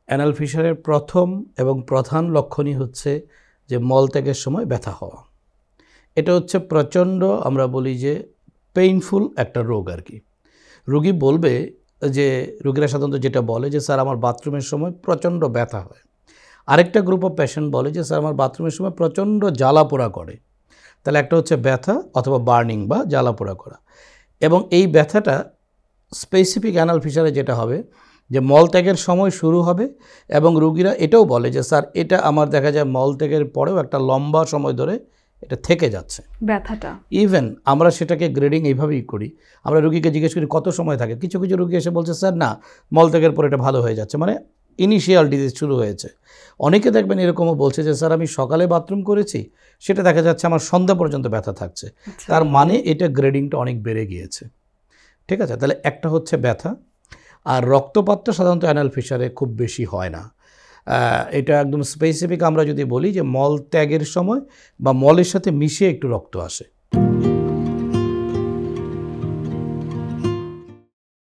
Anal ফিশারের প্রথম এবং প্রধান লক্ষণই হচ্ছে যে মলত্যাগের সময় ব্যথা হওয়া। এটা হচ্ছে প্রচণ্ড, আমরা বলি যে পেইনফুল একটা রোগ আর কি। রোগী বলবে যে, রোগীরা সাধারণত যেটা বলে যে স্যার আমার বাথরুমের সময় প্রচণ্ড ব্যথা হয়। আরেকটা গ্রুপ অফ পেশেন্ট বলে যে স্যার আমার বাথরুমের সময় প্রচণ্ড জ্বালা পোড়া করে। তাহলে একটা হচ্ছে ব্যথা অথবা বার্নিং বা জ্বালা পোড়া করা। এবং এই ব্যথাটা স্পেসিফিক অ্যানাল ফিশারে যেটা হবে যে মলত্যাগের সময় শুরু হবে, এবং রোগীরা এটাও বলে যে স্যার এটা আমার দেখা যায় মলত্যাগের পরেও একটা লম্বা সময় ধরে এটা থেকে যাচ্ছে ব্যথাটা। ইভেন আমরা সেটাকে গ্রেডিং এইভাবেই করি, আমরা রোগীকে জিজ্ঞেস করি কত সময় থাকে। কিছু কিছু রোগী এসে বলছে স্যার না, মলত্যাগের পরে এটা ভালো হয়ে যাচ্ছে, মানে ইনিশিয়াল ডিজিজ শুরু হয়েছে। অনেকে দেখবেন এরকমও বলছে যে স্যার আমি সকালে বাথরুম করেছি, সেটা দেখা যাচ্ছে আমার সন্ধ্যা পর্যন্ত ব্যথা থাকছে। তার মানে এটা গ্রেডিংটা অনেক বেড়ে গিয়েছে। ঠিক আছে, তাহলে একটা হচ্ছে ব্যথা। আর রক্তপাতটা সাধারণত অ্যানাল ফিশারে খুব বেশি হয় না। এটা একদম স্পেসিফিক আমরা যদি বলি যে মল ত্যাগের সময় বা মলের সাথে মিশিয়ে একটু রক্ত আসে।